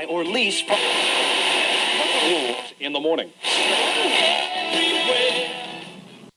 or lease in the morning.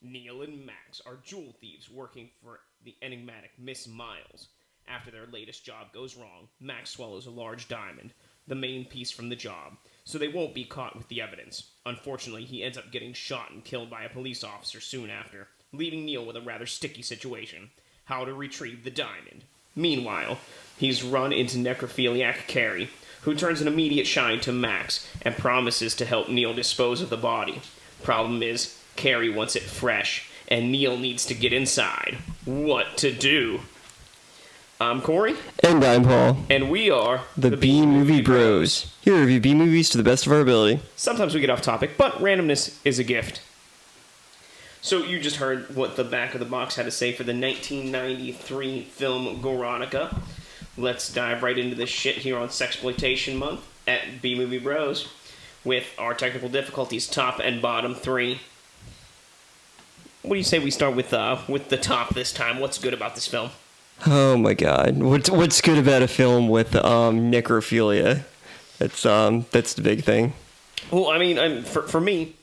Neil and Max are jewel thieves working for the enigmatic Miss Miles. After their latest job goes wrong, Max swallows a large diamond, the main piece from the job, so they won't be caught with the evidence. Unfortunately, he ends up getting shot and killed by a police officer soon after, leaving Neil with a rather sticky situation: how to retrieve the diamond. Meanwhile, he's run into necrophiliac Carrie, who turns an immediate shine to Max and promises to help Neil dispose of the body. Problem is, Carrie wants it fresh, and Neil needs to get inside. What to do? I'm Corey. And I'm Paul. And we are the B-Movie Bros. Here to review B-movies to the best of our ability. Sometimes we get off topic, but randomness is a gift. So you just heard what the back of the box had to say for the 1993 film Gorotica. Let's dive right into this shit here on Sexploitation Month at B-Movie Bros with our technical difficulties, top and bottom three. What do you say we start with the top this time? What's good about this film? Oh my god. What's good about a film with necrophilia? That's the big thing. Well, I mean, for me,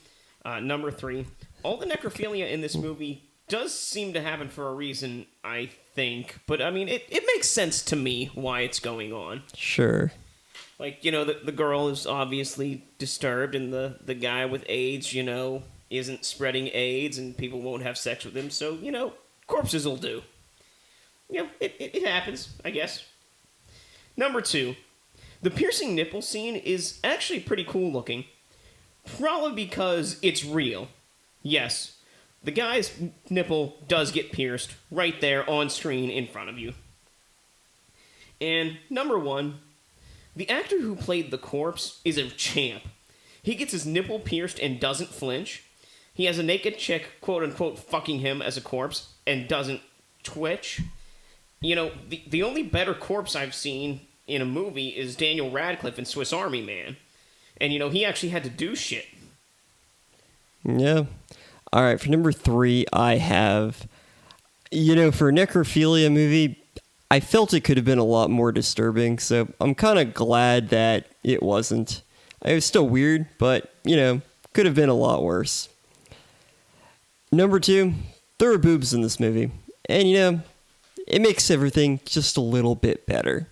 number three, all the necrophilia in this movie does seem to happen for a reason, I think. But, I mean, it makes sense to me why it's going on. Sure. Like, you know, the girl is obviously disturbed, and the guy with AIDS, you know, isn't spreading AIDS, and people won't have sex with him. So, you know, corpses will do. You know, it happens, I guess. Number two, the piercing nipple scene is actually pretty cool looking. Probably because it's real. Yes, the guy's nipple does get pierced right there on screen in front of you. And number one, the actor who played the corpse is a champ. He gets his nipple pierced and doesn't flinch. He has a naked chick, quote-unquote, fucking him as a corpse and doesn't twitch. You know, the only better corpse I've seen in a movie is Daniel Radcliffe in Swiss Army Man. And, you know, he actually had to do shit. Yeah. All right, for number three, I have, you know, for a necrophilia movie, I felt it could have been a lot more disturbing, so I'm kind of glad that it wasn't. It was still weird, but, you know, could have been a lot worse. Number two, there are boobs in this movie. And, you know, it makes everything just a little bit better.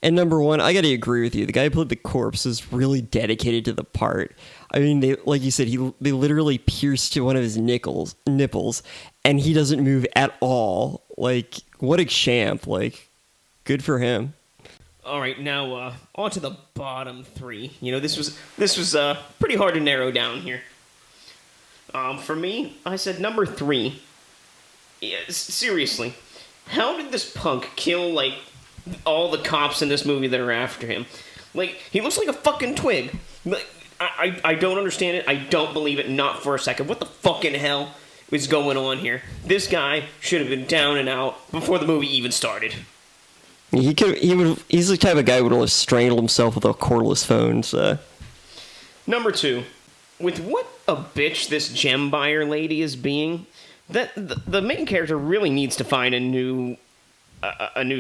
And number one, I gotta agree with you. The guy who played the corpse is really dedicated to the part. I mean, like you said, they literally pierced one of his nipples, and he doesn't move at all. Like, what a champ. Like, good for him. All right, now on to the bottom three. You know, this was pretty hard to narrow down here. For me, I said number three. Yeah, seriously, how did this punk kill, like, all the cops in this movie that are after him? Like, he looks like a fucking twig. Like, I don't understand it. I don't believe it, not for a second. What the fucking hell is going on here? This guy should have been down and out before the movie even started. He's the type of guy who would have strangled himself with a cordless phone, so. Number two, with what a bitch this gem buyer lady is being, that the main character really needs to find a new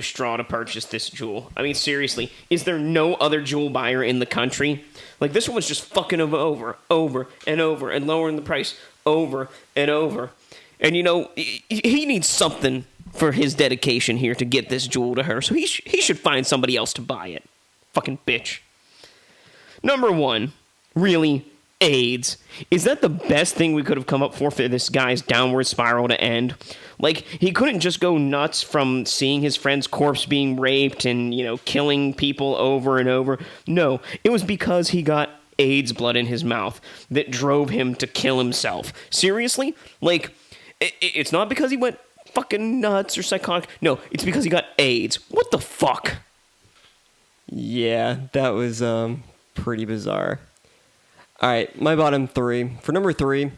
straw to purchase this jewel. I mean, seriously, is there no other jewel buyer in the country? Like, this one was just fucking him over and over, and lowering the price over and over. And, you know, he needs something for his dedication here to get this jewel to her, so he should find somebody else to buy it. Fucking bitch. Number one, really, AIDS. Is that the best thing we could have come up for this guy's downward spiral to end? Like, he couldn't just go nuts from seeing his friend's corpse being raped and, you know, killing people over and over. No, it was because he got AIDS blood in his mouth that drove him to kill himself. Seriously? Like, it's not because he went fucking nuts or psychotic. No, it's because he got AIDS. What the fuck? Yeah, that was pretty bizarre. Alright, my bottom three. For number three,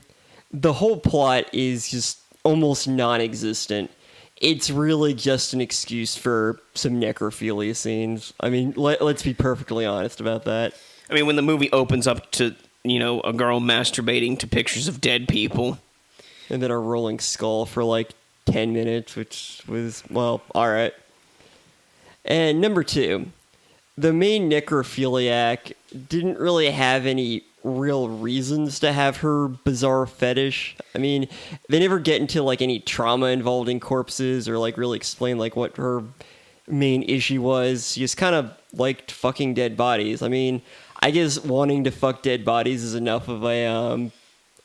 the whole plot is just almost non-existent. It's really just an excuse for some necrophilia scenes. I mean, let's be perfectly honest about that. I mean, when the movie opens up to, you know, a girl masturbating to pictures of dead people. And then a rolling skull for like 10 minutes, which was, well, alright. And number two, the main necrophiliac didn't really have any real reasons to have her bizarre fetish. I mean, they never get into like any trauma involved in corpses or like really explain like what her main issue was. She just kind of liked fucking dead bodies. I mean, I guess wanting to fuck dead bodies is enough of a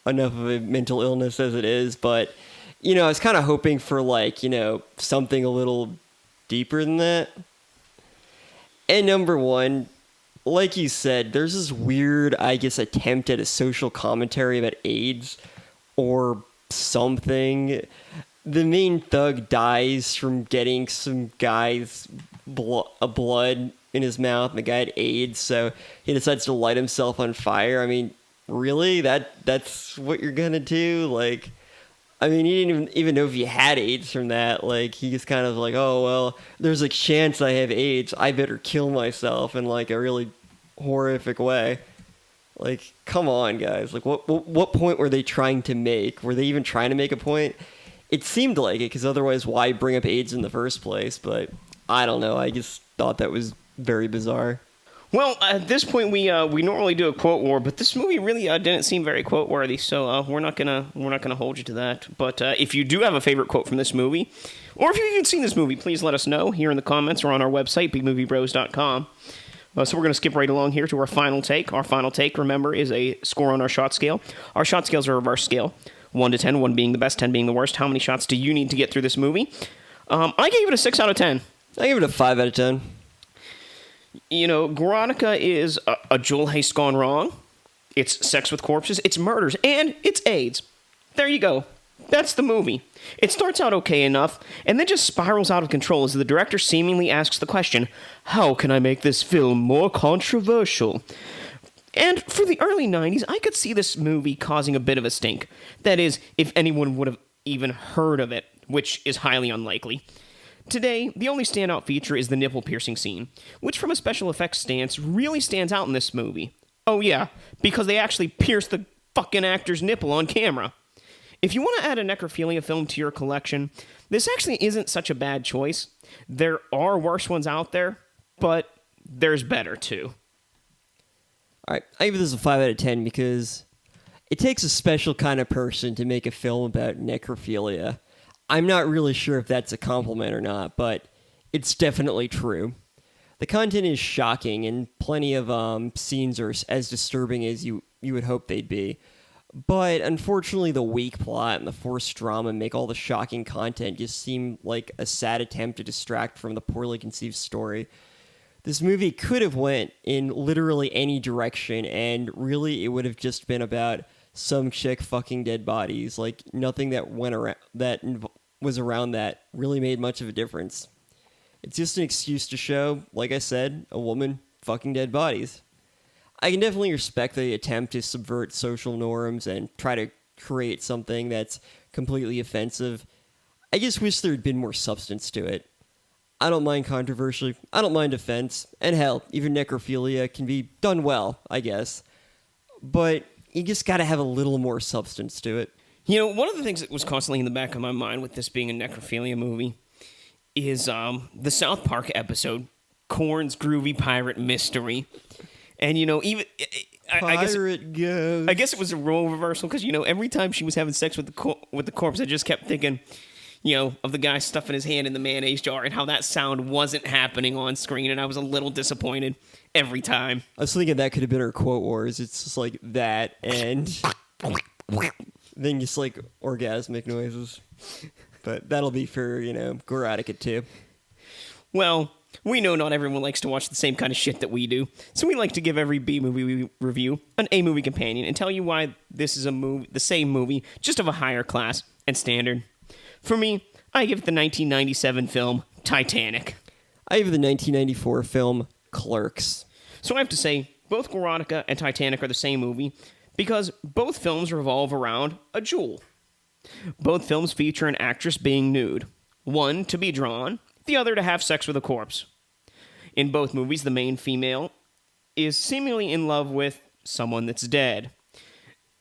mental illness as it is, but you know, I was kind of hoping for like, you know, something a little deeper than that. And number one, like you said, there's this weird, I guess, attempt at a social commentary about AIDS or something. The main thug dies from getting some guy's blood in his mouth, and the guy had AIDS, so he decides to light himself on fire. I mean, really? That's what you're gonna do? Like, I mean, he didn't even know if he had AIDS from that. Like, he just kind of like, oh, well, there's a chance I have AIDS. I better kill myself in, like, a really horrific way. Like, come on, guys. Like, what point were they trying to make? Were they even trying to make a point? It seemed like it, because otherwise, why bring up AIDS in the first place? But I don't know. I just thought that was very bizarre. Well, at this point, we normally do a quote war, but this movie really didn't seem very quote worthy, so we're not gonna hold you to that. But if you do have a favorite quote from this movie, or if you've even seen this movie, please let us know here in the comments or on our website, bmoviebros.com. So we're gonna skip right along here to our final take. Our final take, remember, is a score on our shot scale. Our shot scales are a reverse scale, 1 to 10, 1 being the best, 10 being the worst. How many shots do you need to get through this movie? I gave it a 6 out of 10. I give it a 5 out of 10. You know, Gorotica is a jewel heist gone wrong. It's sex with corpses, it's murders, and it's AIDS. There you go. That's the movie. It starts out okay enough, and then just spirals out of control as the director seemingly asks the question, how can I make this film more controversial? And for the early 90s, I could see this movie causing a bit of a stink. That is, if anyone would have even heard of it, which is highly unlikely. Today, the only standout feature is the nipple-piercing scene, which from a special effects stance really stands out in this movie. Oh yeah, because they actually pierce the fucking actor's nipple on camera. If you want to add a necrophilia film to your collection, this actually isn't such a bad choice. There are worse ones out there, but there's better too. Alright, I give this a 5 out of 10 because it takes a special kind of person to make a film about necrophilia. I'm not really sure if that's a compliment or not, but it's definitely true. The content is shocking, and plenty of scenes are as disturbing as you would hope they'd be. But unfortunately, the weak plot and the forced drama make all the shocking content just seem like a sad attempt to distract from the poorly conceived story. This movie could have went in literally any direction, and really it would have just been about some chick fucking dead bodies. Like, nothing that went around was around that really made much of a difference. It's just an excuse to show, like I said, a woman fucking dead bodies. I can definitely respect the attempt to subvert social norms and try to create something that's completely offensive. I just wish there had been more substance to it. I don't mind controversy, I don't mind offense, and hell, even necrophilia can be done well, I guess. But you just gotta have a little more substance to it. You know, one of the things that was constantly in the back of my mind with this being a necrophilia movie is the South Park episode, Korn's Groovy Pirate Mystery. And, you know, even... I guess it was a role reversal, because, you know, every time she was having sex with the corpse, I just kept thinking, you know, of the guy stuffing his hand in the mayonnaise jar and how that sound wasn't happening on screen, and I was a little disappointed every time. I was thinking that could have been our quote wars. It's just like that, and... then just like orgasmic noises. But that'll be for, you know, Gorotica too. Well, we know not everyone likes to watch the same kind of shit that we do, so we like to give every B-movie review an A-movie companion and tell you why this is the same movie, just of a higher class and standard. For me, I give it the 1997 film Titanic. I give it the 1994 film Clerks. So I have to say, both Gorotica and Titanic are the same movie, because both films revolve around a jewel. Both films feature an actress being nude, one to be drawn, the other to have sex with a corpse. In both movies, the main female is seemingly in love with someone that's dead.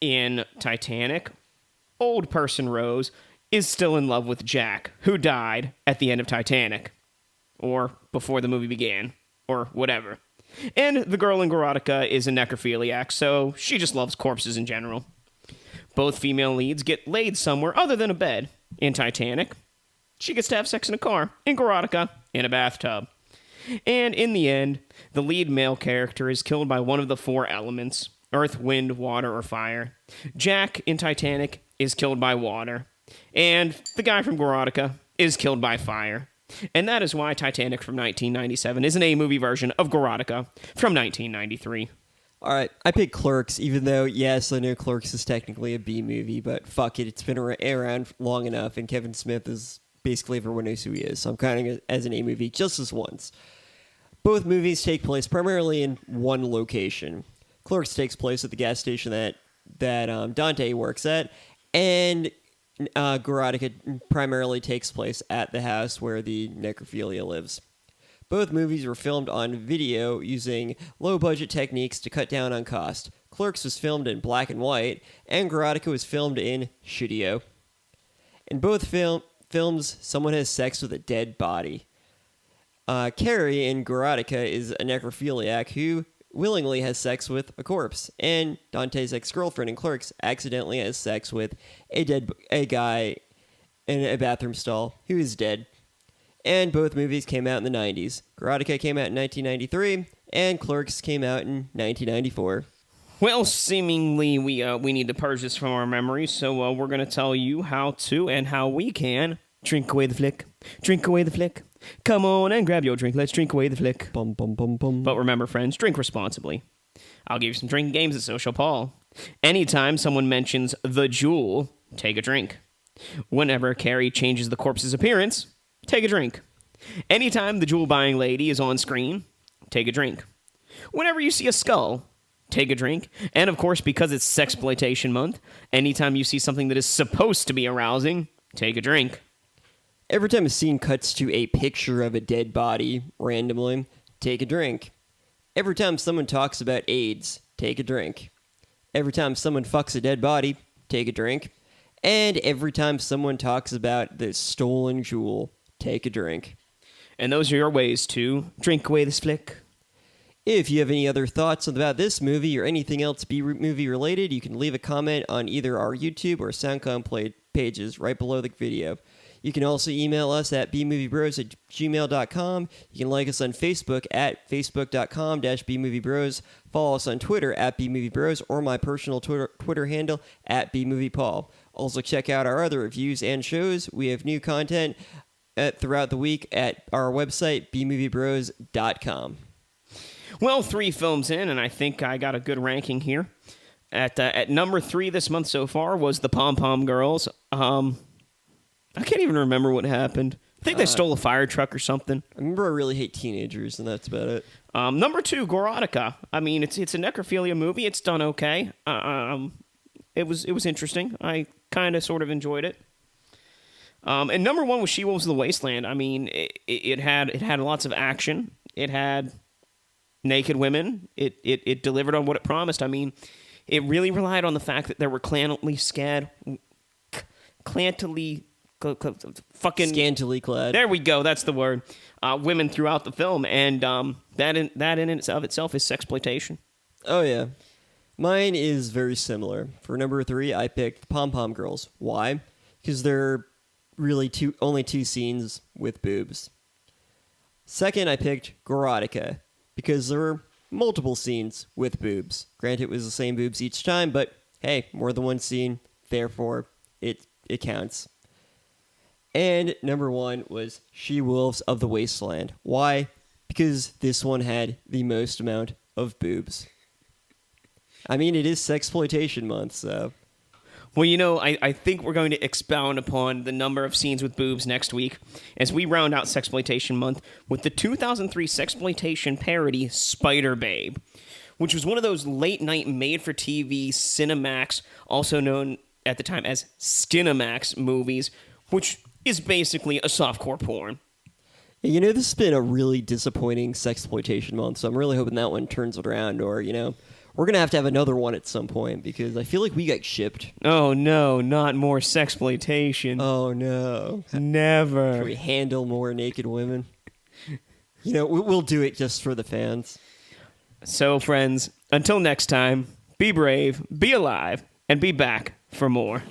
In Titanic, old person Rose is still in love with Jack, who died at the end of Titanic. Or before the movie began, or whatever. And the girl in Gorotica is a necrophiliac, so she just loves corpses in general. Both female leads get laid somewhere other than a bed. In Titanic, she gets to have sex in a car. In Gorotica, in a bathtub. And in the end, the lead male character is killed by one of the four elements: earth, wind, water, or fire. Jack in Titanic is killed by water. And the guy from Gorotica is killed by fire. And that is why Titanic from 1997 is an A-movie version of Gorotica from 1993. All right, I picked Clerks, even though, yes, I know Clerks is technically a B movie, but fuck it, it's been around long enough, and Kevin Smith is basically everyone knows who he is, so I'm counting it as an A movie just this once. Both movies take place primarily in one location. Clerks takes place at the gas station that Dante works at, and Gorotica primarily takes place at the house where the necrophilia lives. Both movies were filmed on video using low-budget techniques to cut down on cost. Clerks was filmed in black and white, and Gorotica was filmed in studio. In both films, someone has sex with a dead body. Carrie in Gorotica is a necrophiliac who willingly has sex with a corpse, and Dante's ex-girlfriend in Clerks accidentally has sex with a guy in a bathroom stall who is dead. And both movies came out in the 90s. Gorotica came out in 1993, and Clerks came out in 1994. Well, seemingly we need to purge this from our memories, so we're going to tell you how to and how we can drink away the flick. Drink away the flick. Come on and grab your drink. Let's drink away the flick. Bum, bum, bum, bum. But remember, friends, drink responsibly. I'll give you some drinking games at Social Paul. Anytime someone mentions the jewel, take a drink. Whenever Carrie changes the corpse's appearance, take a drink. Anytime the jewel-buying lady is on screen, take a drink. Whenever you see a skull, take a drink. And of course, because it's Sexploitation Month, anytime you see something that is supposed to be arousing, take a drink. Every time a scene cuts to a picture of a dead body, randomly, take a drink. Every time someone talks about AIDS, take a drink. Every time someone fucks a dead body, take a drink. And every time someone talks about the stolen jewel, take a drink. And those are your ways to drink away this flick. If you have any other thoughts about this movie or anything else B-movie related, you can leave a comment on either our YouTube or SoundCloud pages right below the video. You can also email us at bmoviebros@gmail.com. You can like us on Facebook at facebook.com/bmoviebros. Follow us on Twitter at bmoviebros or my personal Twitter handle at bmoviepaul. Also check out our other reviews and shows. We have new content throughout the week at our website, bmoviebros.com. Well, 3 films in, and I think I got a good ranking here. At number 3 this month so far was The Pom Pom Girls. I can't even remember what happened. I think they stole a fire truck or something. I remember I really hate teenagers, and that's about it. Number 2, Gorotica. I mean, it's a necrophilia movie. It's done okay. It was interesting. I kind of sort of enjoyed it. And number 1 was She-Wolves of the Wasteland. I mean, it had lots of action. It had naked women. It delivered on what it promised. I mean, it really relied on the fact that there were scantily clad. There we go. That's the word. Women throughout the film, and that in and of itself is sexploitation. Oh yeah, mine is very similar. For number 3, I picked Pom Pom Girls. Why? Because there are really only 2 scenes with boobs. Second, I picked Gorotica because there were multiple scenes with boobs. Granted, it was the same boobs each time, but hey, more than one scene, therefore it counts. And number 1 was She-Wolves of the Wasteland. Why? Because this one had the most amount of boobs. I mean, it is Sexploitation Month, so... Well, you know, I think we're going to expound upon the number of scenes with boobs next week as we round out Sexploitation Month with the 2003 Sexploitation parody Spider Babe, which was one of those late-night made-for-TV Cinemax, also known at the time as Skinemax movies, which is basically a softcore porn. You know, this has been a really disappointing Sexploitation Month, so I'm really hoping that one turns it around, or, you know, we're going to have another one at some point, because I feel like we got shipped. Oh, no, not more sexploitation. Oh, no. Never. Can we handle more naked women? You know, we'll do it just for the fans. So, friends, until next time, be brave, be alive, and be back for more.